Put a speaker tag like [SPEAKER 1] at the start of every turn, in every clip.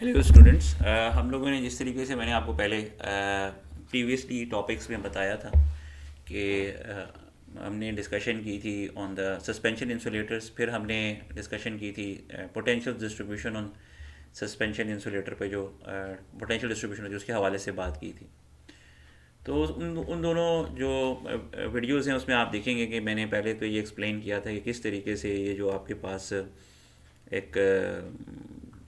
[SPEAKER 1] Hello students, हम लोगों ने जिस तरीके से मैंने आपको पहले प्रीवियसली टॉपिक्स में बताया था कि हमने डिस्कशन की थी ऑन द सस्पेंशन इंसुलेटर्स, फिर हमने डिस्कशन की थी potential distribution on suspension insulator पे, जो पोटेंशियल डिस्ट्रीब्यूशन है उसके हवाले से बात की थी। तो उन दोनों जो वीडियोज़ हैं उसमें आप देखेंगे कि मैंने पहले तो ये एक्सप्लेन किया था कि किस तरीके से ये जो आपके पास एक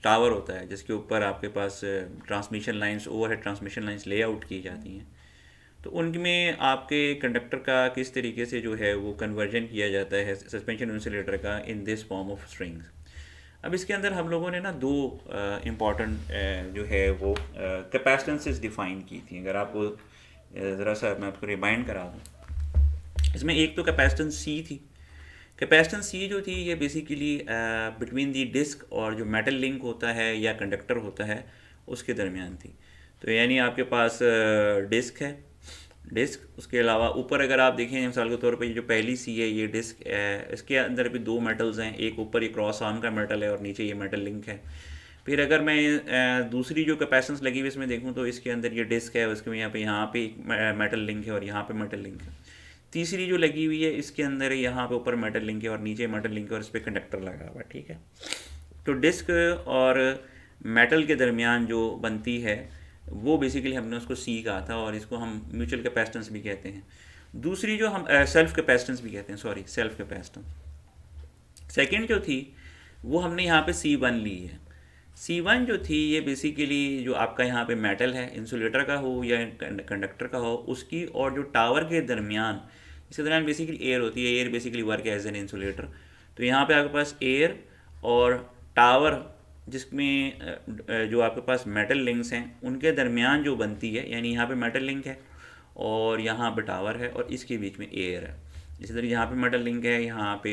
[SPEAKER 1] टावर होता है जिसके ऊपर आपके पास transmission lines, overhead transmission lines layout की जाती हैं, तो उनमें आपके कंडक्टर का किस तरीके से जो है वो कन्वर्जन किया जाता है सस्पेंशन इंसुलेटर का in this form of strings. अब इसके अंदर हम लोगों ने ना दो इम्पॉर्टेंट जो है वो कैपेसिटेंसेस डिफ़ाइन की थी। अगर आपको ज़रा सा मैं आपको रिमाइंड करा दूँ, इसमें एक तो कैपेसिटेंस सी थी। कैपेसिटेंस सी जो थी ये बेसिकली बिटवीन दी डिस्क और जो मेटल लिंक होता है या कंडक्टर होता है उसके दरमियान थी। तो यानी आपके पास डिस्क है, डिस्क, उसके अलावा ऊपर अगर आप देखें मिसाल के तौर पे ये जो पहली सी है ये डिस्क है, इसके अंदर भी दो मेटल्स हैं, एक ऊपर ये क्रॉस आर्म का मेटल है और नीचे ये मेटल लिंक है। फिर अगर मैं दूसरी जो कैपेसिटेंस लगी हुई इसमें देखूँ तो इसके अंदर ये डिस्क है, उसके यहाँ पे एक मेटल लिंक है और यहाँ पे मेटल लिंक है। तीसरी जो लगी हुई है इसके अंदर यहाँ पे ऊपर मेटल लिंक है और नीचे मेटल लिंक है और इस पर कंडक्टर लगा हुआ है, ठीक है। तो डिस्क और मेटल के दरमियान जो बनती है वो बेसिकली हमने उसको सी कहा था और इसको हम म्यूचुअल कैपेसिटेंस भी कहते हैं। दूसरी जो हम सेल्फ कैपेसिटेंस भी कहते हैं, सॉरी सेल्फ कैपेसिटेंस। सेकंड जो थी वो हमने यहाँ पे C1 ली है। C1 जो थी ये बेसिकली जो आपका यहाँ पे मेटल है, इंसुलेटर का हो या कंडक्टर का हो, उसकी और जो टावर के दरमियान, इसके दरमियान बेसिकली एयर होती है। Air basically work as an insulator. तो यहाँ पे आपके पास एयर और टावर जिसमें जो आपके पास मेटल लिंक्स हैं उनके दरमियान जो बनती है, यानी यहाँ पे मेटल लिंक है और यहाँ पे टावर है और इसके बीच में एयर है। इसी तरह यहाँ पे मेटल लिंक है, यहाँ पे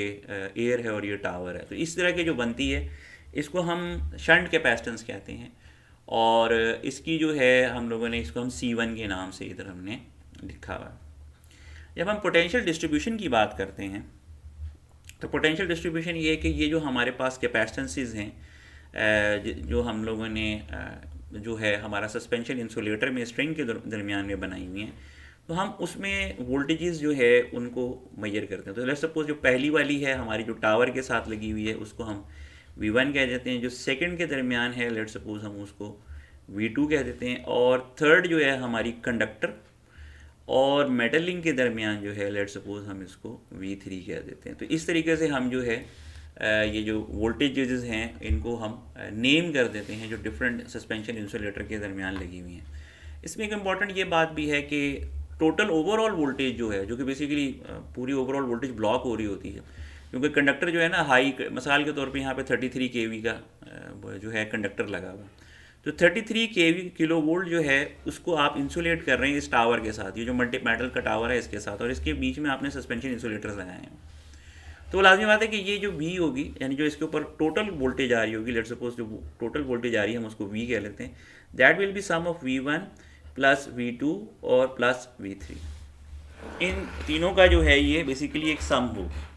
[SPEAKER 1] एयर है और ये टावर है। तो इस तरह की जो बनती है इसको हम शंट कैपेसिटेंस कहते हैं और इसकी जो है हम लोगों ने इसको हम C1 के नाम से इधर हमने लिखा हुआ है। जब हम पोटेंशियल डिस्ट्रीब्यूशन की बात करते हैं तो पोटेंशियल डिस्ट्रीब्यूशन ये है कि ये जो हमारे पास कैपेसिटेंसेस हैं जो हम लोगों ने जो है हमारा सस्पेंशन इंसुलेटर में स्ट्रिंग के दरमियान में बनाई हुई हैं, तो हम उसमें वोल्टेजेस जो है उनको मेजर करते हैं। तो लेट्स सपोज जो पहली वाली है हमारी जो टावर के साथ लगी हुई है उसको हम V1 कह देते हैं। जो सेकंड के दरमियान है लेट्स सपोज हम उसको V2 कह देते हैं। और थर्ड जो है हमारी कंडक्टर और मेटल लिंक के दरमियान जो है लेट्स सपोज हम इसको V3 कह देते हैं। तो इस तरीके से हम जो है ये जो वोल्टेजेस हैं इनको हम नेम कर देते हैं जो डिफरेंट सस्पेंशन इंसुलेटर के दरमियान लगी हुई हैं। इसमें एक इम्पॉर्टेंट ये बात भी है कि टोटल ओवरऑल वोल्टेज जो है, जो कि बेसिकली पूरी ओवरऑल वोल्टेज ब्लॉक हो रही होती है, क्योंकि कंडक्टर जो है ना हाई, मिसाल के तौर पे यहाँ पे 33 kV का जो है कंडक्टर लगा हुआ, तो 33 kV किलो वोल्ट जो है उसको आप इंसुलेट कर रहे हैं इस टावर के साथ, ये जो मल्टी मेटल का टावर है इसके साथ, और इसके बीच में आपने सस्पेंशन इंसुलेटर्स लगाए हैं। तो लाजमी बात है कि ये जो V होगी, यानी जो इसके ऊपर टोटल वोल्टेज आ रही होगी, लेट्स सपोज जो टोटल वोल्टेज आ रही है हम उसको V कह लेते हैं, that will be sum of V1 plus V2 और प्लस V3। इन तीनों का जो है ये बेसिकली एक सम होगा,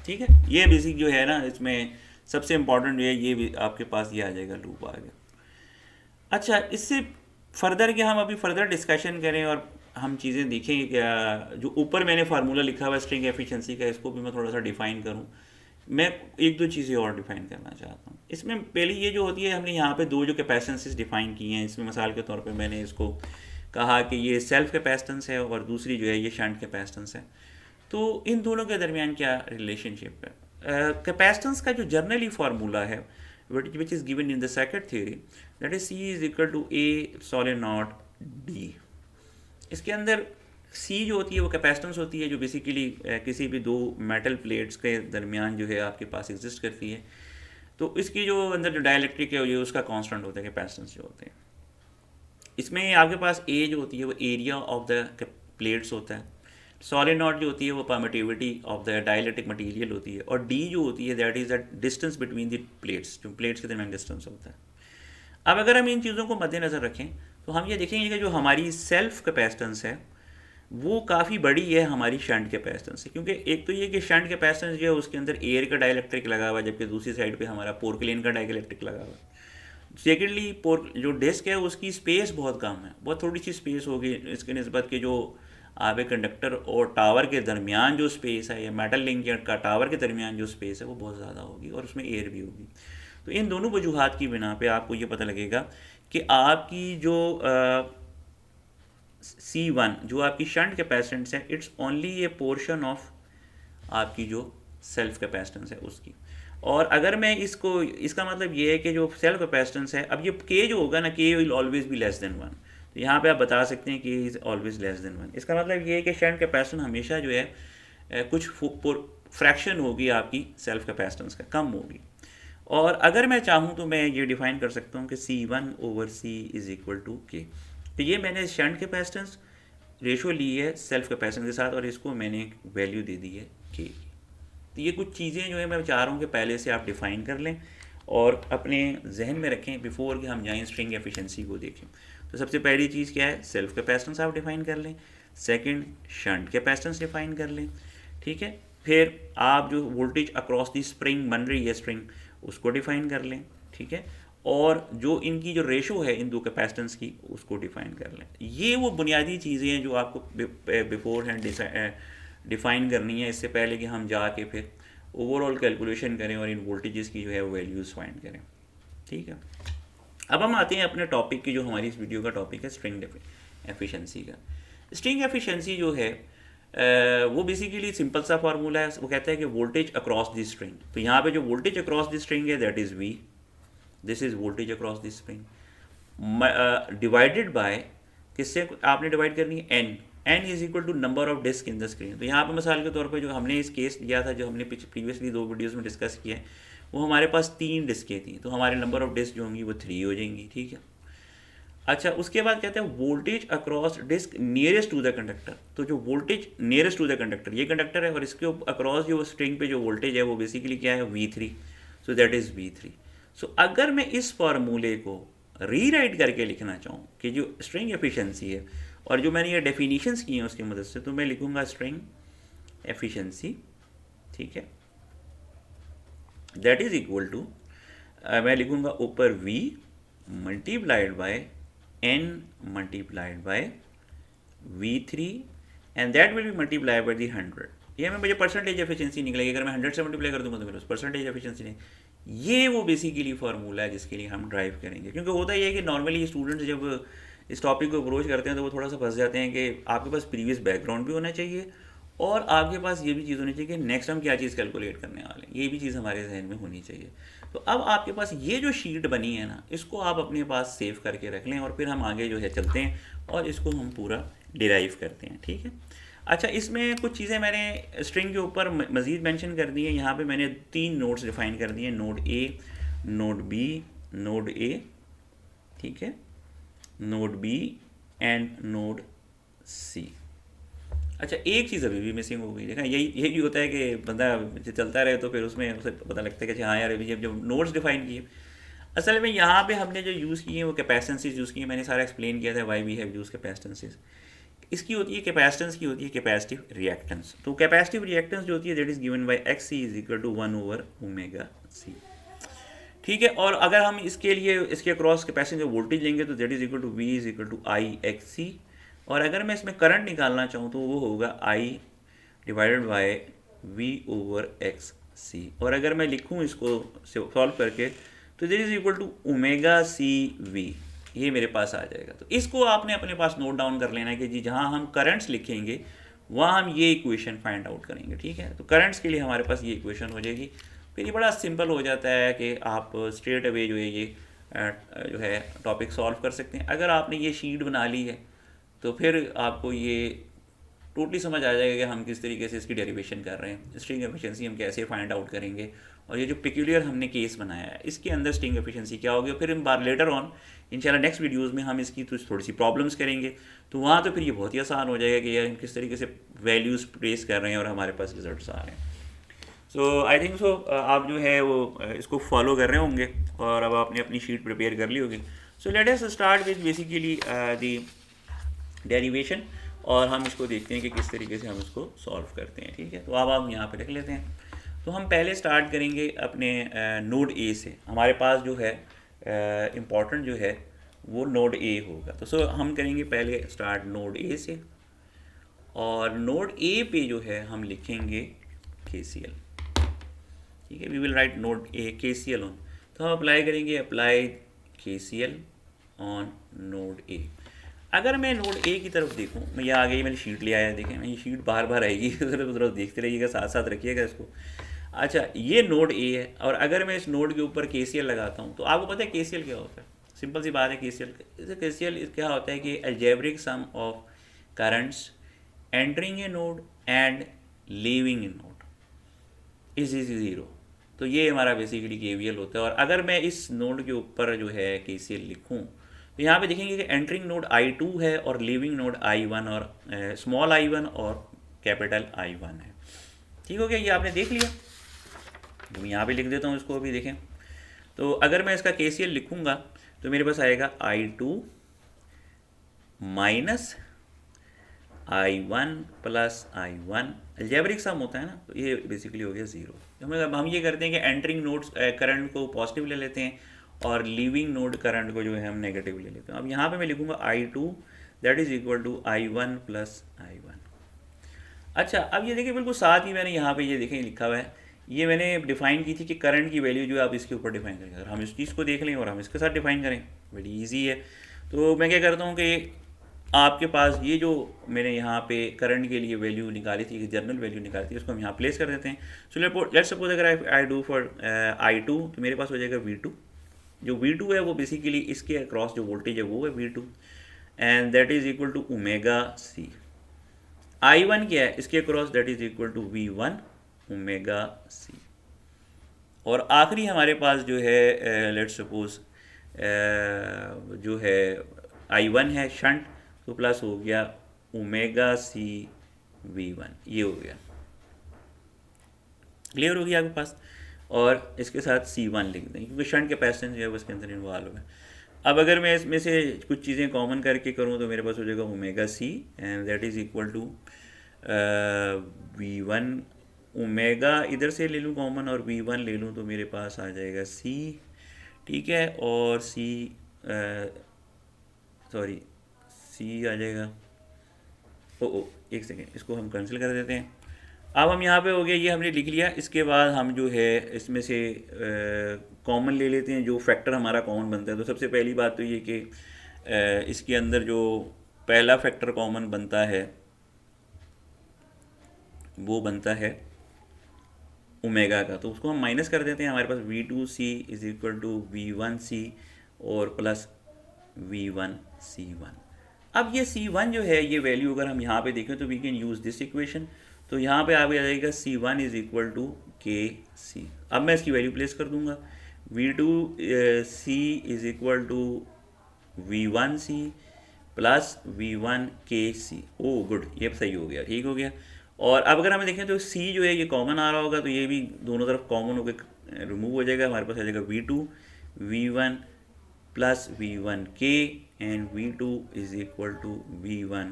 [SPEAKER 1] ठीक है। ये बेसिक जो है ना इसमें सबसे इम्पॉर्टेंट जो है ये भी आपके पास ये आ जाएगा, लूप आ गया। अच्छा, इससे फर्दर कि हम अभी फर्दर डिस्कशन करें और हम चीज़ें देखें क्या, जो ऊपर मैंने फार्मूला लिखा हुआ है स्ट्रिंग एफिशिएंसी का, इसको भी मैं थोड़ा सा डिफ़ाइन करूं। मैं एक दो चीज़ें और डिफ़ाइन करना चाहता हूं। इसमें पहली ये जो होती है, हमने यहाँ पे दो जो कैपेसिटेंसेस डिफ़ाइन की हैं, इसमें मिसाल के तौर पे मैंने इसको कहा कि ये सेल्फ कैपेसिटेंस है और दूसरी जो है ये शंट कैपेसिटेंस है। तो इन दोनों के दरमियान क्या रिलेशनशिप है? कैपेसिटेंस का जो जर्नली फार्मूला है which is given in the circuit theory, that is C is equal to A epsilon naught D। इसके अंदर C जो होती है वो कैपेसिटेंस होती है जो बेसिकली किसी भी दो मेटल प्लेट्स के दरमियान जो है आपके पास एग्जिस्ट करती है। तो इसकी जो अंदर जो डाइलेक्ट्रिक है ये उसका कांस्टेंट होता है, कैपेसिटेंस जो होते हैं। इसमें आपके पास A जो होती है वो एरिया ऑफ द प्लेट्स होता है, सॉलिड नॉट जो होती है वो permittivity of the dielectric material होती है, और डी जो होती है that is the distance between the plates, जो प्लेट्स के दरमियान डिस्टेंस होता है। अब अगर हम इन चीज़ों को मद्देनज़र रखें तो हम ये देखेंगे कि जो हमारी सेल्फ कैपेसिटेंस है वो काफ़ी बड़ी है हमारी शंट कैपेसिटेंस से, क्योंकि एक तो ये कि शंट कैपेसिटेंस जो है उसके अंदर एयर का डाइलेक्ट्रिक लगा हुआ है, जबकि दूसरी साइड पे हमारा पोर्कलेन का डाइलेक्ट्रिक लगा हुआ है। सेकेंडली जो डिस्क है उसकी स्पेस बहुत कम है, बहुत थोड़ी सी स्पेस होगी इसके निस्बत के जो आप एक कंडक्टर और टावर के दरमियान जो स्पेस है, या मेटल लिंक या का टावर के दरमियान जो स्पेस है वो बहुत ज़्यादा होगी और उसमें एयर भी होगी। तो इन दोनों वजूहात की बिना पे आपको ये पता लगेगा कि आपकी जो C1 जो आपकी शंट कैपेसिटेंस है, it's only A portion of आपकी जो सेल्फ कैपेसिटेंस है उसकी। और अगर मैं इसका मतलब ये है कि जो सेल्फ कैपेसिटेंस है, अब ये के जो होगा ना, के will always be less than 1। तो यहाँ पे आप बता सकते हैं कि इज़ ऑलवेज लेस देन 1। इसका मतलब ये है कि शंट कैपेसिटेंस हमेशा जो है कुछ फ्रैक्शन होगी आपकी सेल्फ कैपेसिटेंस का, कम होगी। और अगर मैं चाहूँ तो मैं ये डिफाइन कर सकता हूँ कि C1/C इज़ इक्वल टू के। तो ये मैंने शंट कैपेसिटेंस रेशो ली है सेल्फ कैपेसिटेंस के साथ और इसको मैंने एक वैल्यू दे दी है के की। तो ये कुछ चीज़ें जो है मैं चाह रहा हूँ कि पहले से आप डिफ़ाइन कर लें और अपने जहन में रखें बिफोर कि हम जाएँ स्ट्रिंग एफिशिएंसी को देखें। तो सबसे पहली चीज़ क्या है, सेल्फ कैपेसिटेंस आप डिफ़ाइन कर लें। सेकंड, शंट कैपेसिटेंस डिफ़ाइन कर लें, ठीक है। फिर आप जो वोल्टेज अक्रॉस दी स्प्रिंग बन रही है स्ट्रिंग, उसको डिफ़ाइन कर लें, ठीक है। और जो इनकी जो रेशो है इन दो कैपेसिटेंस की, उसको डिफ़ाइन कर लें। ये वो बुनियादी चीज़ें हैं जो आपको बिफोर हैंड डिफ़ाइन करनी है, इससे पहले कि हम जाके फिर ओवरऑल कैलकुलेशन करें और इन वोल्टेजेस की जो है वो वैल्यूज़ फाइंड करें, ठीक है। अब हम आते हैं अपने टॉपिक की, जो हमारी इस वीडियो का टॉपिक है स्ट्रिंग एफिशिएंसी का। स्ट्रिंग एफिशिएंसी जो है वो बेसिकली सिंपल सा फार्मूला है। वो कहता है कि वोल्टेज अक्रॉस दी स्ट्रिंग। तो यहाँ पे जो वोल्टेज अक्रॉस दी स्ट्रिंग है that is V, this is voltage across the string, divided by किससे आपने डिवाइड करनी है, n is equal to number of disc in the screen. तो यहाँ पे मिसाल के तौर पे जो हमने इस केस लिया था, जो हमने प्रीवियसली 2 वीडियोस में डिस्कस किया है, वो हमारे पास 3 डिस्कें थी, तो हमारे नंबर ऑफ डिस्क जो होंगी वो 3 हो जाएंगी, ठीक है। अच्छा, उसके बाद कहते हैं voltage across disc nearest to the conductor. तो जो voltage nearest to the conductor, ये कंडक्टर है और इसके अक्रॉस जो स्ट्रिंग पे जो वोल्टेज है वो बेसिकली क्या है, V3। So that is V3। सो अगर मैं इस फार्मूले को रीराइट करके लिखना चाहूँ कि जो स्ट्रिंग एफिशिएंसी है, और जो मैंने ये डेफिनेशंस की हैं उसकी मदद से, तो मैं लिखूँगा स्ट्रिंग एफिशिएंसी, ठीक है, दैट इज़ इक्वल टू, मैं लिखूँगा ऊपर V multiplied by n multiplied by V3 and that will B multiplied by the 100। ये मुझे परसेंटेज एफिशिएंसी निकलेगी, अगर मैं 100 से मल्टीप्लाई कर दूँगा तो मेरे पास परसेंटेज एफिशिएंसी नहीं। ये वो बेसिकली फार्मूला है जिसके लिए हम ड्राइव करेंगे। क्योंकि होता ही है कि नॉर्मली स्टूडेंट्स जब इस टॉपिक को अप्रोच करते हैं तो वो थोड़ा सा फंस जाते हैं कि आपके पास प्रीवियस बैकग्राउंड भी होना चाहिए और आपके पास ये भी चीज़ होनी चाहिए कि नेक्स्ट हम क्या चीज़ कैलकुलेट करने वाले हैं, ये भी चीज़ हमारे जहन में होनी चाहिए। तो अब आपके पास ये जो शीट बनी है ना, इसको आप अपने पास सेव करके रख लें और फिर हम आगे जो है चलते हैं और इसको हम पूरा डिराइव करते हैं, ठीक है। अच्छा, इसमें कुछ चीज़ें मैंने स्ट्रिंग के ऊपर मज़ीद मेंशन कर दी है। यहाँ पे मैंने 3 नोड्स डिफाइन कर दिए, node A, node B, node A, ठीक है, node B and node C। अच्छा, एक चीज़ अभी भी मिसिंग हो गई। देखा, यही होता है कि बंदा चलता रहे तो फिर उसमें उसे पता लगता है कि हाँ यार, अभी जब नोड्स डिफाइन किए, असल में यहाँ पे हमने जो यूज़ किए हैं वो कैपेसिटेंसेस यूज़ किए हैं। मैंने सारा एक्सप्लेन किया था why we have use capacitances. इसकी होती है कैपेसिटेंस की होती है कैपेसिटिव रिएक्टेंस। तो कैपेसिटिव रिएक्टेंस जो होती है that is given by XC is equal to 1/ωc, ठीक है। और अगर हम इसके लिए इसके अक्रॉस कैपेसिटेंस वोल्टेज लेंगे तो that is equal to V is equal to IXC। और अगर मैं इसमें करंट निकालना चाहूँ तो वो होगा I डिवाइडेड बाय V/XC। और अगर मैं लिखूँ इसको सॉल्व करके तो that is equal to ωCV, ये मेरे पास आ जाएगा। तो इसको आपने अपने पास नोट डाउन कर लेना है कि जी जहाँ हम करंट्स लिखेंगे वहाँ हम ये इक्वेशन फाइंड आउट करेंगे, ठीक है। तो करंट्स के लिए हमारे पास ये इक्वेशन हो जाएगी। फिर ये बड़ा सिंपल हो जाता है कि आप स्ट्रेट अवे जो है ये जो है टॉपिक सॉल्व कर सकते हैं। अगर आपने ये शीट बना ली है तो फिर आपको ये टोटली समझ आ जाएगा कि हम किस तरीके से इसकी डेरिवेशन कर रहे हैं, स्ट्रिंग एफिशिएंसी हम कैसे फाइंड आउट करेंगे, और ये जो पिक्यूलियर हमने केस बनाया है इसके अंदर स्ट्रिंग एफिशिएंसी क्या होगी। फिर हम बार लेटर ऑन इंशाल्लाह नेक्स्ट वीडियोज़ में हम इसकी थोड़ी सी प्रॉब्लम्स करेंगे, तो वहाँ तो फिर ये बहुत ही आसान हो जाएगा कि यार हम किस तरीके से वैल्यूज़ प्लेस कर रहे हैं और हमारे पास रिजल्ट्स आ रहे हैं। सो आई थिंक सो आप जो है वो इसको फॉलो कर रहे होंगे और अब आपने अपनी शीट प्रिपेयर कर ली होगी। So let us start with basically the derivation और हम इसको देखते हैं कि किस तरीके से हम इसको सॉल्व करते हैं, ठीक है। तो अब हम यहाँ पे रख लेते हैं। तो हम पहले स्टार्ट करेंगे अपने नोड A से। हमारे पास जो है इम्पॉर्टेंट जो है वो नोड ए होगा। तो सो हम करेंगे पहले स्टार्ट नोड ए से, और नोड ए पे जो है हम लिखेंगे KCL। ठीक है, we will write node A KCL on. तो हम अप्लाई करेंगे, apply KCL on node A. अगर मैं नोड ए की तरफ देखूँ, मैं यहाँ आ गई, मैंने शीट ले आया, देखें ये शीट बार बार आएगी उधर देखते रहिएगा, साथ साथ रखिएगा इसको। अच्छा, ये नोड ए है, और अगर मैं इस नोड के ऊपर KCL लगाता हूँ तो आपको पता है KCL क्या होता है? सिंपल सी बात है, KCL क्या होता है कि algebraic sum of currents entering a node and leaving a node is zero. तो ये हमारा बेसिकली KVL होता है। और अगर मैं इस नोड के ऊपर जो है KCL लिखूँ तो यहाँ पे देखेंगे कि एंटरिंग नोड I2 है और लीविंग नोड I1 और स्मॉल I1 और कैपिटल I1 है। ठीक हो गया, ये आपने देख लिया। तो मैं यहाँ पे लिख देता हूँ इसको, अभी देखें। तो अगर मैं इसका KCL लिखूँगा तो मेरे पास आएगा I2 minus I1 plus I1, algebraic सम होता है ना, तो ये बेसिकली हो गया ज़ीरो। हम ये करते हैं कि एंटरिंग नोड्स करंट को पॉजिटिव ले लेते हैं और लीविंग नोड करंट को जो है हम नेगेटिव ले लेते हैं। अब यहाँ पे मैं लिखूँगा I2 that is equal to I1 plus I1। अच्छा, अब ये देखिए बिल्कुल साथ ही मैंने यहाँ पे ये देखें लिखा हुआ है, ये मैंने डिफ़ाइन की थी कि करंट की वैल्यू जो है आप इसके ऊपर डिफाइन करेंगे। अगर हम इस चीज़ को देख लें और हम इसके साथ डिफाइन करें, बड़ी ईजी है। तो मैं क्या करता हूँ कि आपके पास ये जो मैंने यहाँ पे करंट के लिए वैल्यू निकाली थी, जनरल वैल्यू निकाली थी, उसको हम यहाँ प्लेस कर देते हैं। सो लेट सपोज अगर आई डू फॉर I2 तो मेरे पास हो जाएगा V2। जो V2 है वो बेसिकली इसके अक्रॉस जो वोल्टेज है वो है V2, and that is equal to omega C। I1 क्या है इसके across, that is equal to V1 omega C। और आखिरी हमारे पास जो है लेट्स सपोज जो है I1 है शंट, तो प्लस हो गया ओमेगा C V1, ये हो गया। क्लियर हो गया आपके पास? और इसके साथ C1 लिख दें क्योंकि शंट कैपेसिटेंस जो है उसके अंदर इन्वॉल्व है। अब अगर मैं इसमें से कुछ चीज़ें कॉमन करके करूँ तो मेरे पास हो जाएगा omega C, and that is equal to V1 omega इधर से ले लूँ कॉमन और V1 ले लूँ तो मेरे पास आ जाएगा C। ठीक है, और C आ जाएगा, ओ एक सेकेंड, इसको हम कैंसिल कर देते हैं। अब हम यहाँ पे हो गया, ये हमने लिख लिया। इसके बाद हम जो है इसमें से कॉमन ले लेते हैं, जो फैक्टर हमारा कॉमन बनता है। तो सबसे पहली बात तो ये कि इसके अंदर जो पहला फैक्टर कॉमन बनता है वो बनता है ओमेगा का, तो उसको हम माइनस कर देते हैं। हमारे पास V2C is equal to V1C और प्लस V1C1। अब ये C1 जो है ये वैल्यू अगर हम यहाँ पे देखें तो we can use this equation. तो यहाँ पे आ जाएगा C1 is equal to KC। अब मैं इसकी वैल्यू प्लेस कर दूंगा, V2C is equal to V1C plus V1KC। Oh good, ये सही हो गया, ठीक हो गया। और अब अगर हमें देखें तो C जो है ये कॉमन आ रहा होगा, तो ये भी दोनों तरफ कॉमन होकर रिमूव हो जाएगा। हमारे पास आ जाएगा V2 V1 plus V1K and V2 is equal to V1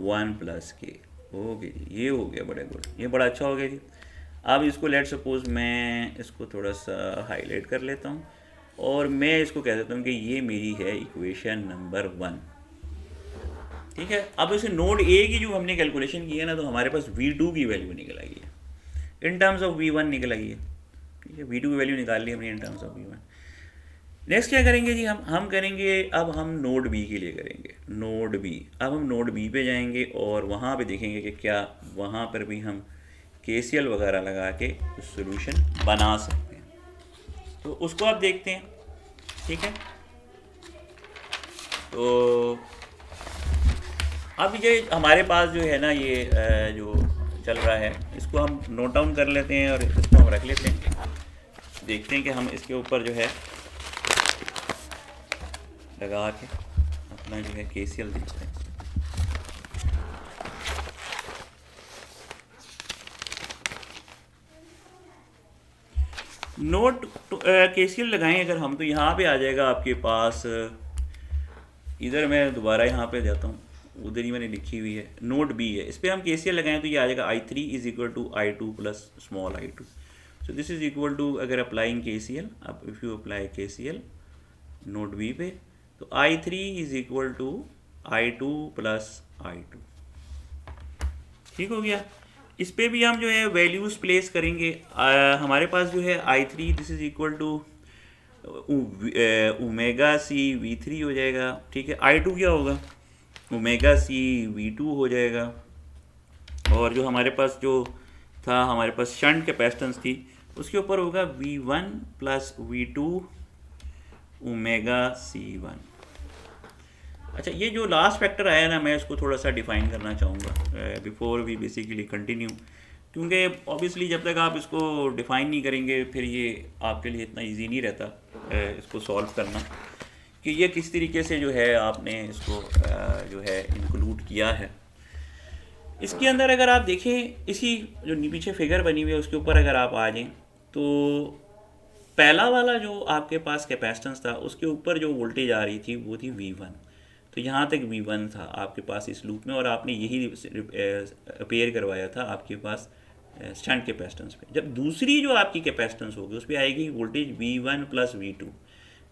[SPEAKER 1] 1 plus K। Okay ji, ये हो गया, बड़ा गुड, ये बड़ा अच्छा हो गया जी। अब इसको लेट सपोज मैं इसको थोड़ा सा हाईलाइट कर लेता हूँ और मैं इसको कह देता हूँ कि ये मेरी है इक्वेशन नंबर 1। ठीक है, अब इसे नोड ए की जो हमने कैलकुलेशन की है ना, तो हमारे पास V2 की वैल्यू निकल आई है इन टर्म्स ऑफ V1 निकल आई है। ठीक है, V2 की वैल्यू निकाल ली हमने in terms of V1। Next क्या करेंगे जी, हम करेंगे, अब हम नोड बी के लिए करेंगे नोड बी। अब हम नोड बी पे जाएंगे और वहाँ पे देखेंगे कि क्या वहाँ पर भी हम KCL वगैरह लगा के सॉल्यूशन बना सकते हैं। तो उसको आप देखते हैं। ठीक है, तो अब ये हमारे पास जो है ना ये जो चल रहा है इसको हम नोट डाउन कर लेते हैं और इसको हम रख लेते हैं। देखते हैं कि हम इसके ऊपर जो है लगा के अपना जो है KCL देखते हैं। नोट KCL लगाएं अगर हम, तो यहाँ पे आ जाएगा आपके पास, इधर मैं दोबारा यहाँ पे जाता हूँ, उधर ही मैंने लिखी हुई है, नोट बी है, इस पर हम KCL लगाएं तो ये आ जाएगा I3 is equal to I2 plus small I2। So this is equal to, अगर अप्लाइंग KCL, अब if you apply KCL node B पे, तो I3 is equal to I2 plus I2। ठीक हो गया। इस पे भी हम जो है वैल्यूज़ प्लेस करेंगे। हमारे पास जो है I3 this is equal to omega C V3 हो जाएगा। ठीक है, I2 क्या होगा, ओमेगा सी V2 हो जाएगा। और जो हमारे पास जो था, हमारे पास शंट कैपेसिटेंस थी, उसके ऊपर होगा V1 plus V2 omega C1। अच्छा, ये जो लास्ट फैक्टर आया ना, मैं इसको थोड़ा सा डिफाइन करना चाहूँगा बिफोर वी बेसिकली कंटिन्यू, क्योंकि ऑब्वियसली जब तक आप इसको डिफाइन नहीं करेंगे फिर ये आपके लिए इतना इजी नहीं रहता इसको सॉल्व करना, कि ये किस तरीके से जो है आपने इसको जो है इंक्लूड किया है। इसके अंदर अगर आप देखें, इसी जो पीछे फिगर बनी हुई है उसके ऊपर अगर आप आ जाएं, तो पहला वाला जो आपके पास कैपेसिटेंस था उसके ऊपर जो वोल्टेज आ रही थी वो थी V1। तो यहाँ तक V1 था आपके पास इस लूप में, और आपने यही अपेयर करवाया था आपके पास शंट कैपेसिटेंस पे। जब दूसरी जो आपकी कैपेसिटेंस होगी उस पर आएगी वोल्टेज V1 प्लस V2,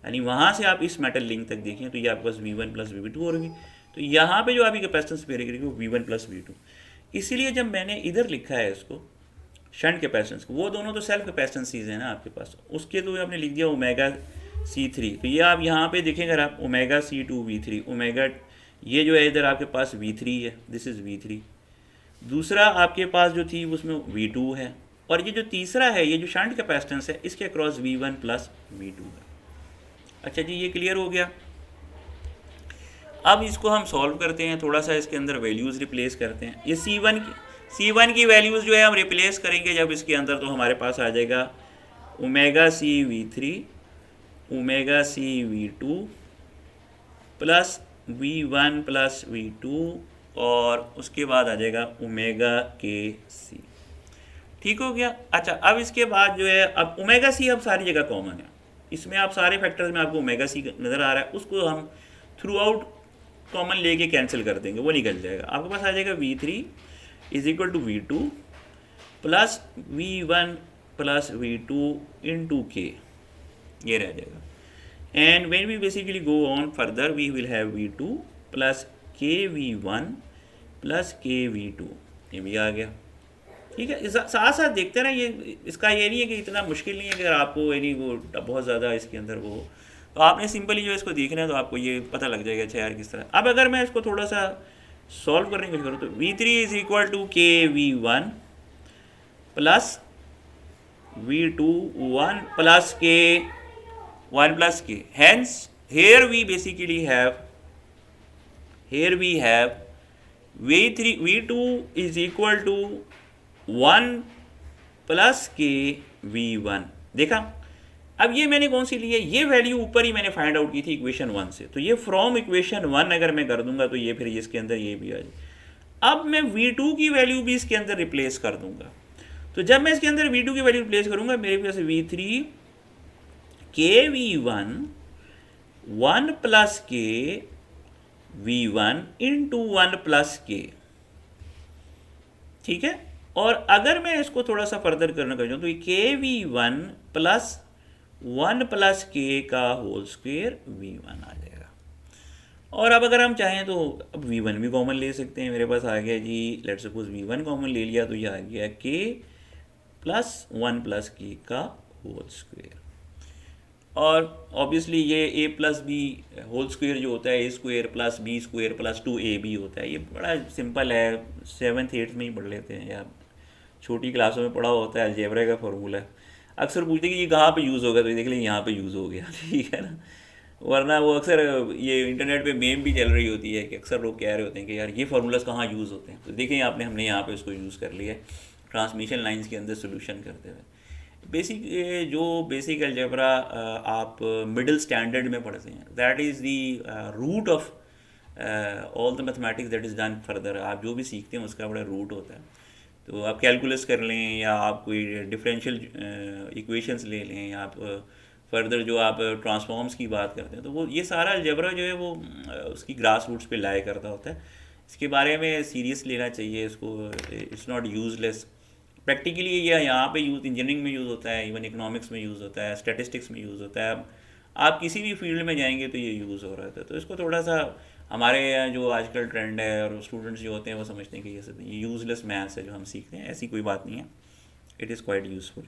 [SPEAKER 1] यानी वहाँ से आप इस मेटल लिंक तक देखें तो ये आपके पास V1 प्लस V2 होगी। तो यहाँ पे जो आपकी कैपेसिटेंस पे रहेगी वो V1 प्लस V2। इसीलिए जब मैंने इधर लिखा है इसको शंट कैपेसिटेंस को, वो दोनों तो सेल्फ कैपेसिटेंसीज है ना आपके पास, उसके तो आपने लिख दिया ओमेगा C3। तो ये आप यहाँ पे देखेंगे अगर आप ओमेगा C2 V3 ओमेगा, ये जो है इधर आपके पास V3 है, दिस इज़ V3। दूसरा आपके पास जो थी उसमें V2 है, और ये जो तीसरा है, ये जो शंट कैपेसिटेंस है, इसके अक्रॉस V1 प्लस V2 है। अच्छा जी, ये क्लियर हो गया। अब इसको हम सॉल्व करते हैं, थोड़ा सा इसके अंदर वैल्यूज़ रिप्लेस करते हैं। ये C1 की वैल्यूज़ जो है हम रिप्लेस करेंगे जब इसके अंदर, तो हमारे पास आ जाएगा omega CV3 omega CV2 plus V1 plus V2, और उसके बाद आ जाएगा ओमेगा KC। ठीक हो गया। अच्छा, अब इसके बाद जो है, अब ओमेगा C अब सारी जगह कॉमन है, इसमें आप सारे फैक्टर्स में आपको ओमेगा C नज़र आ रहा है, उसको हम थ्रू आउट कॉमन लेके कैंसिल कर देंगे, वो निकल जाएगा। आपके पास आ जाएगा V3 is equal to V2 plus V1 plus V2 into K, ये रह जाएगा। And when we basically go on further we will have V2 plus KV1 plus KV2, ये भी आ गया। ठीक है, साथ साथ देखते ना, ये इसका ये नहीं है कि इतना मुश्किल नहीं है कि अगर आपको यानी वो बहुत ज़्यादा इसके अंदर वो, तो आपने सिंपली जो इसको देखना है तो आपको ये पता लग जाएगा अच्छा यार किस तरह। अब अगर मैं इसको थोड़ा सा सॉल्व करने की कोशिश करूँ, तो V3 is equal to KV1 plus V2 1 plus K 1 plus K, hence here we basically have V2 is equal to 1 plus KV1। देखा, अब ये मैंने कौन सी ली है, ये वैल्यू ऊपर ही मैंने फाइंड आउट की थी इक्वेशन 1 से, तो ये फ्रॉम इक्वेशन 1 अगर मैं कर दूंगा तो ये फिर इसके अंदर ये भी आ जाए। अब मैं V2 की वैल्यू भी इसके अंदर रिप्लेस कर दूंगा, तो जब मैं इसके अंदर V2 की वैल्यू रिप्लेस करूंगा, मेरे पास V3 KV1 1 plus KV1 into 1 plus K। ठीक है, और अगर मैं इसको थोड़ा सा फर्दर करना चाहूँ तो ये KV1 प्लस 1 प्लस K का होल स्क्वायर V1 आ जाएगा। और अब अगर हम चाहें तो अब V1 भी कॉमन ले सकते हैं। मेरे पास आ गया जी, लेट्स सपोज V1 कॉमन ले लिया तो ये आ गया K प्लस 1 प्लस K का होल स्क्वायर। और ऑब्वियसली ये A plus B whole square जो होता है A square plus B square plus 2AB होता है, ये बड़ा सिंपल है, 7th 8th में ही पढ़ लेते हैं या छोटी क्लासों में पढ़ा होता है, अलजेब्रा का फॉर्मूला। अक्सर पूछते हैं कि ये कहाँ पे यूज़ होगा, तो देख लें यहाँ पे यूज़ हो गया। ठीक है ना, वरना वो अक्सर ये इंटरनेट पे मेम भी चल रही होती है कि अक्सर लोग कह रहे होते हैं कि यार ये फार्मूलाज कहाँ यूज़ होते हैं, तो देखें हमने यहाँ पे उसको यूज़ कर लिया है ट्रांसमिशन लाइंस के अंदर सोल्यूशन करते हुए। बेसिक अलजेब्रा आप मिडिल स्टैंडर्ड में पढ़ते हैं, that is the root of all the mathematics that is done further. आप जो भी सीखते हैं उसका बड़ा रूट होता है। तो आप कैलकुलस कर लें या आप कोई डिफरेंशियल इक्वेशंस ले लें या आप फर्दर जो आप ट्रांसफॉर्म्स की बात करते हैं, तो वो ये सारा अलजेब्रा जो है वो उसकी ग्रास रूट्स पे लाया करता होता है। इसके बारे में सीरियस लेना चाहिए इसको, इट्स नॉट यूजलेस। प्रैक्टिकली ये यहाँ पे यूज़ इंजीनियरिंग में यूज़ होता है, इवन इकोनॉमिक्स में यूज़ होता है, स्टैटिस्टिक्स में यूज़ होता है। आप किसी भी फील्ड में जाएंगे तो ये यूज़ हो रहा था। तो इसको थोड़ा सा हमारे यहाँ जो आजकल ट्रेंड है और स्टूडेंट्स जो होते हैं वो समझते हैं कि ये सब यूज़लेस मैथ्स है जो हम सीखते हैं, ऐसी कोई बात नहीं है, इट इज़ क्वाइट यूज़फुल।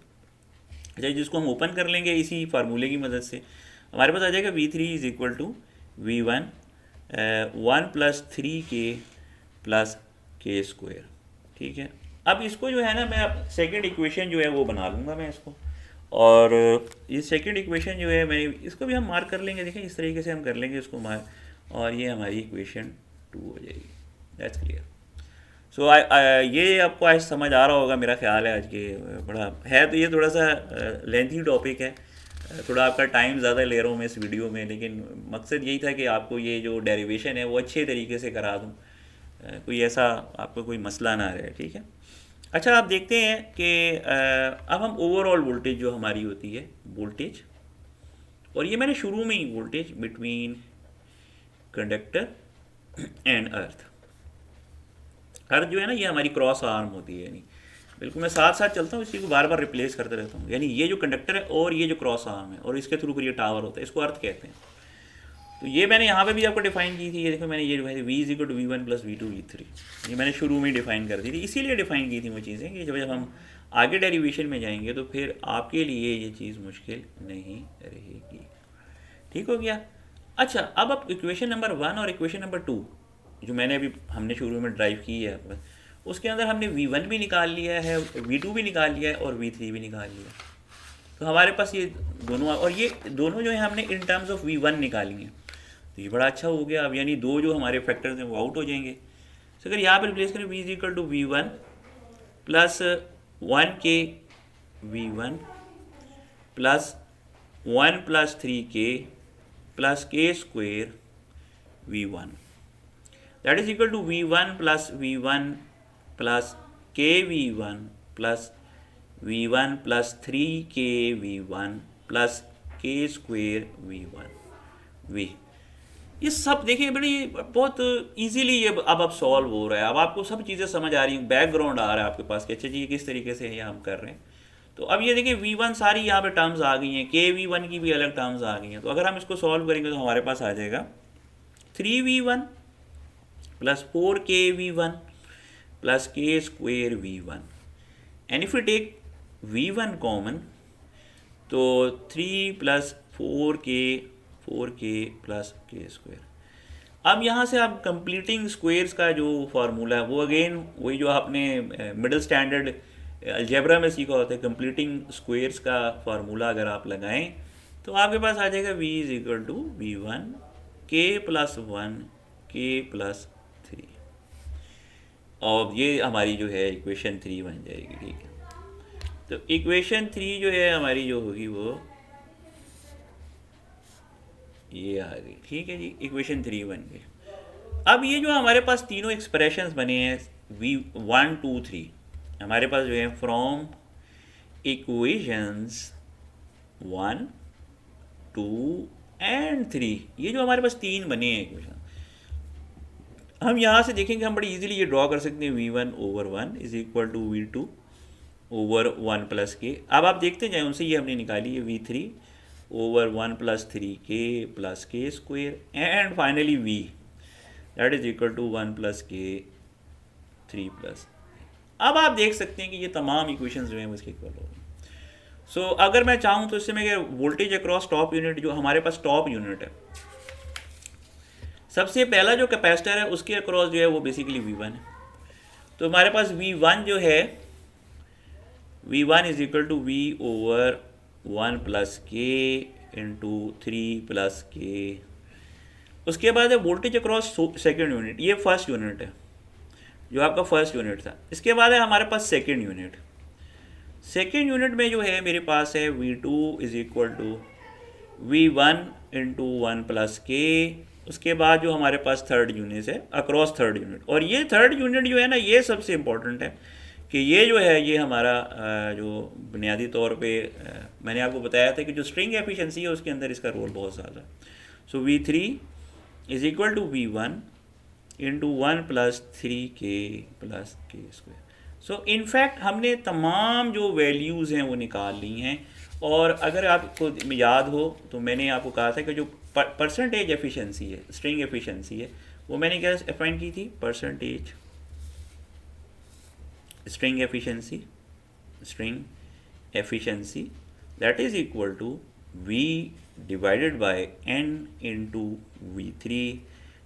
[SPEAKER 1] अच्छा, जिसको हम ओपन कर लेंगे इसी फार्मूले की मदद से, हमारे पास आ जाएगा V3 = V1 1+3k + k²। ठीक है, अब इसको जो है ना मैं अब सेकंड इक्वेशन जो है वो बना लूँगा मैं इसको, और ये सेकंड इक्वेशन जो है मैं इसको भी हम मार्क कर लेंगे। देखें इस तरीके से हम कर लेंगे इसको मार्क, और ये हमारी इक्वेशन 2 हो जाएगी। That's clear. सो ये आपको आज समझ आ रहा होगा मेरा ख्याल है। आज के बड़ा है तो ये थोड़ा सा लेंथी टॉपिक है, थोड़ा आपका टाइम ज़्यादा ले रहा हूँ मैं इस वीडियो में, लेकिन मकसद यही था कि आपको ये जो डेरिवेशन है वो अच्छे तरीके से करा दूँ, कोई ऐसा आपको कोई मसला ना रहे। ठीक है, अच्छा आप देखते हैं कि अब हम ओवरऑल वोल्टेज जो हमारी होती है वोल्टेज, और ये मैंने शुरू में ही voltage between conductor and earth जो है ना ये हमारी क्रॉस आर्म होती है, यानी बिल्कुल मैं साथ साथ चलता हूँ, इसी को बार बार रिप्लेस करते रहता हूँ। यानी ये जो कंडक्टर है और ये जो क्रॉस आर्म है और इसके थ्रू फिर ये टावर होता है, इसको अर्थ कहते हैं। तो ये मैंने यहाँ पे भी आपको डिफाइन की थी, ये देखो मैंने ये V = V1 + V2 V3, ये मैंने शुरू में डिफाइन कर दी थी। इसीलिए डिफाइन की थी वो चीज़ें कि जब हम आगे डेरिवेशन में जाएंगे तो फिर आपके लिए ये चीज़ मुश्किल नहीं रहेगी। ठीक हो गया। अच्छा, अब आप इक्वेशन नंबर 1 और इक्वेशन नंबर 2 जो मैंने अभी हमने शुरू में ड्राइव की है, उसके अंदर हमने V1 भी निकाल लिया है, V2 भी निकाल लिया है और V3 भी निकाल लिया। तो हमारे पास ये दोनों, और ये दोनों जो है हमने इन टर्म्स ऑफ V1 निकाली हैं, तो ये बड़ा अच्छा हो गया। अब यानी दो जो हमारे फैक्टर्स हैं वो आउट हो जाएंगे। तो अगर यहाँ पर रिप्लेस करें V = V1 + 1k V1 + 1 + 3k + k² V1, that is equal to V1 + V1 + kV1 + V1 + 3kV1 + k² V1 V। ये सब देखिए बड़ी बहुत इजीली ये अब सॉल्व हो रहा है। अब आपको सब चीज़ें समझ आ रही हैं, बैकग्राउंड आ रहा है आपके पास कि अच्छा जी ये किस तरीके से ये हम कर रहे हैं। तो अब ये देखिए V1 सारी यहाँ पे टर्म्स आ गई हैं, kV1 की भी अलग टर्म्स आ गई हैं। तो अगर हम इसको सॉल्व करेंगे तो हमारे पास आ जाएगा 3V1 + 4kV1 + k² V1, and if we take V1 common तो 3 + 4k + k²। अब यहाँ से आप कंप्लीटिंग स्क्वेयर्स का जो फार्मूला है वो अगेन वही जो आपने मिडिल स्टैंडर्ड अलजेब्रा में सीखा होता है, कंप्लीटिंग स्क्वेयर्स का फार्मूला अगर आप लगाएं तो आपके पास आ जाएगा V = V1 k + 1 k + 3, और ये हमारी जो है इक्वेशन 3 बन जाएगी। ठीक है, तो इक्वेशन 3 जो है हमारी जो होगी वो ये आ गई। ठीक है जी, इक्वेशन 3 बन गई। अब ये जो हमारे पास तीनों एक्सप्रेशंस बने हैं V1 2 3, हमारे पास जो है फ्रॉम इक्वेशंस 1 2 एंड 3, ये जो हमारे पास तीन बने हैं इक्वेशन, हम यहाँ से देखेंगे हम बड़ी इजीली ये ड्रॉ कर सकते हैं V1/1 = V2/1 + k। अब आप देखते जाएं, उनसे ये हमने निकाली है V3/1 + 3k + k² and finally V, that is equal to 1 + k 3 +। अब आप देख सकते हैं कि ये तमाम इक्वेशंस जो हैं वो इसके इक्वल हो गए। सो अगर मैं चाहूँ तो इससे मैं वोल्टेज अक्रॉस टॉप यूनिट, जो हमारे पास टॉप यूनिट है, सबसे पहला जो कैपेसिटर है उसके अक्रॉस जो है वो बेसिकली V1 है। तो हमारे पास V1 जो है V1 = V/1 + k × 3 + k। उसके बाद है वोल्टेज अक्रॉस सेकेंड यूनिट, ये फर्स्ट यूनिट है जो आपका फर्स्ट यूनिट था। इसके बाद है हमारे पास सेकेंड यूनिट। सेकेंड यूनिट में जो है मेरे पास है V2 = V1 × 1 + k। उसके बाद जो हमारे पास थर्ड यूनिट है अक्रॉस थर्ड यूनिट, और ये थर्ड यूनिट जो है ना ये सबसे इम्पोर्टेंट है कि ये जो है ये हमारा जो बुनियादी तौर पे मैंने आपको बताया था कि जो स्ट्रिंग एफिशिएंसी है उसके अंदर इसका रोल बहुत ज़्यादा है। सो V3 = V1 × 1 + 3k + k²। So in fact हमने तमाम जो वैल्यूज़ हैं वो निकाल ली हैं, और अगर आपको याद हो तो मैंने आपको कहा था कि जो परसेंटेज एफिशिएंसी है, स्ट्रिंग एफिशिएंसी है, वो मैंने क्या डिफाइन की थी, percentage string efficiency that is equal to V divided by N into V3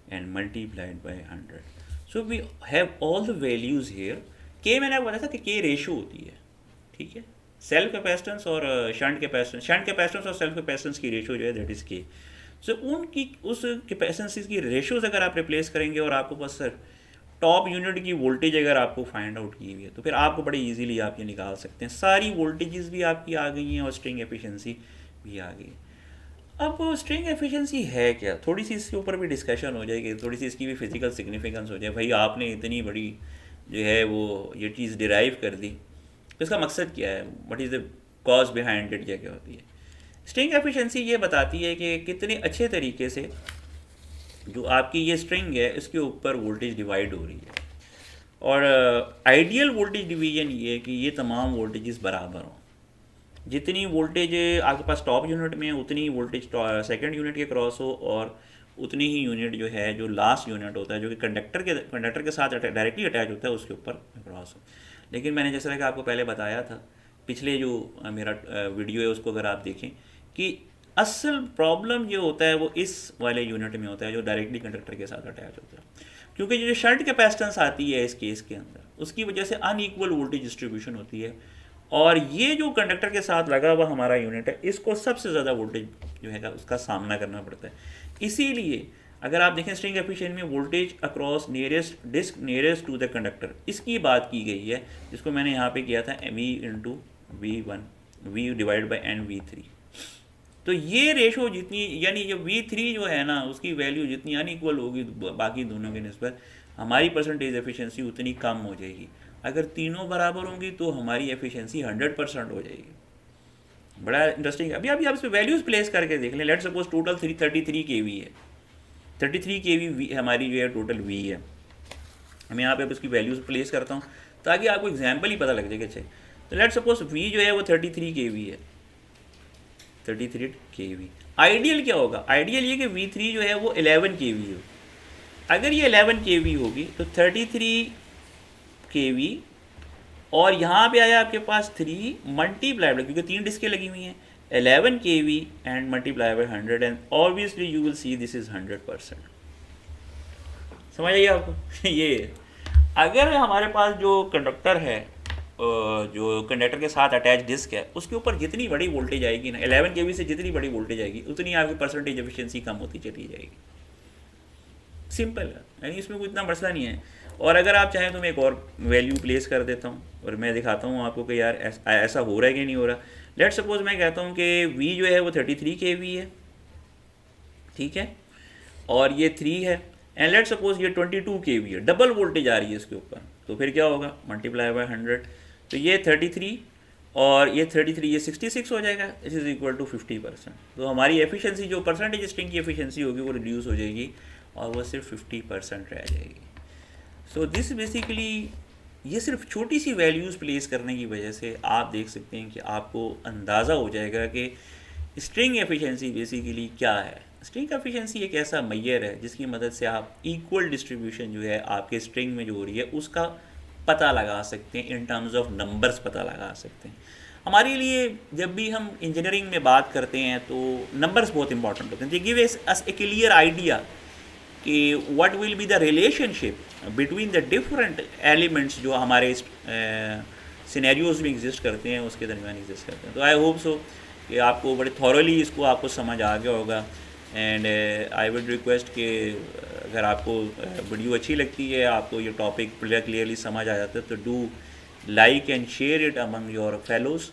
[SPEAKER 1] and multiplied by 100. So we have all the values here. K मैंने आपको बताया था कि K रेशो होती है, ठीक है, सेल्फ कैपेसिटेंस और शंट कैपेसिटेंस और सेल्फ कैपेसिटेंस की रेशो जो है दैट इज़ K. सो उनकी उस कैपेसिटेंस की रेशोज अगर आप रिप्लेस करेंगे और आपको बस सर टॉप यूनिट की वोल्टेज अगर आपको फाइंड आउट की हुई है तो फिर आपको बड़े इजीली आप ये निकाल सकते हैं, सारी वोल्टेजेस भी आपकी आ गई हैं और स्ट्रिंग एफिशिएंसी भी आ गई। अब स्ट्रिंग एफिशिएंसी है क्या, थोड़ी सी इसके ऊपर भी डिस्कशन हो जाएगी, थोड़ी सी इसकी भी फिजिकल सिग्निफिकेंस हो जाए। भाई आपने इतनी बड़ी जो है वो ये चीज़ डिराइव कर दी, तो इसका मकसद क्या है, what is the cause behind it, क्या क्या होती है। स्ट्रिंग एफिशिएंसी ये बताती है कि कितने अच्छे तरीके से जो आपकी ये स्ट्रिंग है इसके ऊपर वोल्टेज डिवाइड हो रही है। और आइडियल वोल्टेज डिवीजन ये है कि ये तमाम वोल्टेजेस बराबर हों, जितनी वोल्टेज आपके पास टॉप यूनिट में है उतनी ही वोल्टेज सेकंड यूनिट के क्रॉस हो, और उतनी ही यूनिट जो है जो लास्ट यूनिट होता है जो कि कंडक्टर के साथ डायरेक्टली अटैच होता है उसके ऊपर क्रॉस हो। लेकिन मैंने जैसा कि आपको पहले बताया था, पिछले जो मेरा वीडियो है उसको अगर आप देखें, कि असल प्रॉब्लम जो होता है वो इस वाले यूनिट में होता है जो डायरेक्टली कंडक्टर के साथ अटैच होता है, क्योंकि जो शंट कैपेसिटेंस आती है इस केस के अंदर उसकी वजह से अनइक्वल वोल्टेज डिस्ट्रीब्यूशन होती है, और ये जो कंडक्टर के साथ लगा हुआ हमारा यूनिट है इसको सबसे ज़्यादा वोल्टेज जो है उसका सामना करना पड़ता है। इसीलिए अगर आप देखें स्ट्रिंग एफिशिएंसी में voltage across nearest disc nearest to the conductor इसकी बात की गई है, जिसको मैंने यहाँ पे किया था V into V1 V divide by N V3। तो ये रेशो जितनी, यानी जो V3 जो है ना उसकी वैल्यू जितनी अनइक्वल होगी बाकी दोनों के निस्बत, हमारी परसेंटेज एफिशिएंसी उतनी कम हो जाएगी। अगर तीनों बराबर होंगी तो हमारी एफिशिएंसी 100% हो जाएगी। बड़ा इंटरेस्टिंग है। अभी आप इस पर वैल्यूज़ प्लेस करके देख लें। लेट सपोज टोटल 33 kV है, 33 kV हमारी जो है टोटल V है। मैं यहाँ पे इसकी वैल्यूज़ प्लेस करता हूँ ताकि आपको एग्जाम्पल ही पता लग जाएगा। अच्छा, तो लेट सपोज V जो है वो 33 kV है, 33 kV। आइडियल क्या होगा, आइडियल ये कि V3 जो है वो 11 kV हो। अगर ये 11 kV होगी तो 33 kV और यहाँ पे आया आपके पास 3 मल्टीप्लाइड, क्योंकि 3 डिस्कें लगी हुई हैं, 11 kV and multiply by 100 and obviously you will see this is 100%। समझ आइए आपको। ये अगर हमारे पास जो कंडक्टर है, जो कंडक्टर के साथ अटैच डिस्क है, उसके ऊपर जितनी बड़ी वोल्टेज आएगी ना, 11 kV से जितनी बड़ी वोल्टेज आएगी उतनी आपकी परसेंटेज एफिशिएंसी कम होती चली जाएगी। सिंपल है, यानी इसमें कोई इतना मसला नहीं है। और अगर आप चाहें तो मैं एक और वैल्यू प्लेस कर देता हूँ और मैं दिखाता हूँ आपको कि यार ऐसा हो रहा है कि नहीं हो रहा। लेट सपोज मैं कहता हूँ कि V जो है वो 33 kV है, ठीक है, और ये 3 है, एंड लेट सपोज ये 22 kV है, डबल वोल्टेज आ रही है इसके ऊपर, तो फिर क्या होगा, मल्टीप्लाई बाय 100, तो ये 33 और ये 33 ये 66 हो जाएगा, इट इज़ इक्वल टू 50%। तो हमारी एफिशिएंसी जो परसेंटेज स्ट्रिंग की एफिशिएंसी होगी वो रिड्यूस हो जाएगी और वो सिर्फ 50% रह जाएगी। सो दिस बेसिकली, ये सिर्फ छोटी सी वैल्यूज़ प्लेस करने की वजह से आप देख सकते हैं कि आपको अंदाज़ा हो जाएगा कि स्ट्रिंग एफिशिएंसी बेसिकली क्या है। स्ट्रिंग एफिशिएंसी एक ऐसा मैयर है जिसकी मदद से आप इक्वल डिस्ट्रीब्यूशन जो है आपके स्ट्रिंग में जो हो रही है उसका पता लगा सकते हैं, इन टर्म्स ऑफ नंबर्स पता लगा सकते हैं। हमारे लिए जब भी हम इंजीनियरिंग में बात करते हैं तो नंबर्स बहुत इंपॉर्टेंट होते हैं। They give us a clear idea कि what will be the relationship between the different elements जो हमारे सिनेरियोज में एग्जिस्ट करते हैं उसके दरमियान एग्जिस्ट करते हैं। तो आई होप सो कि आपको बड़े थॉरली इसको आपको समझ आ गया होगा। एंड आई वुड रिक्वेस्ट कि अगर आपको वीडियो अच्छी लगती है, आपको ये टॉपिक क्लियरली समझ आ जाता है, तो do like and share it among your fellows,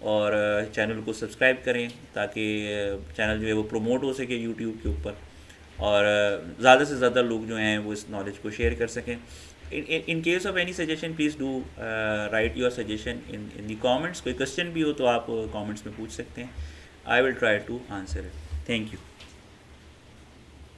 [SPEAKER 1] और चैनल को सब्सक्राइब करें ताकि चैनल जो है वो प्रमोट हो सके यूट्यूब के ऊपर, और ज़्यादा से ज़्यादा लोग जो हैं वो इस नॉलेज को शेयर कर सकें। In case of any suggestion please do write your suggestion in the comments. कोई क्वेश्चन भी हो तो आप कमेंट्स में पूछ सकते हैं। I will try to answer it. Thank you.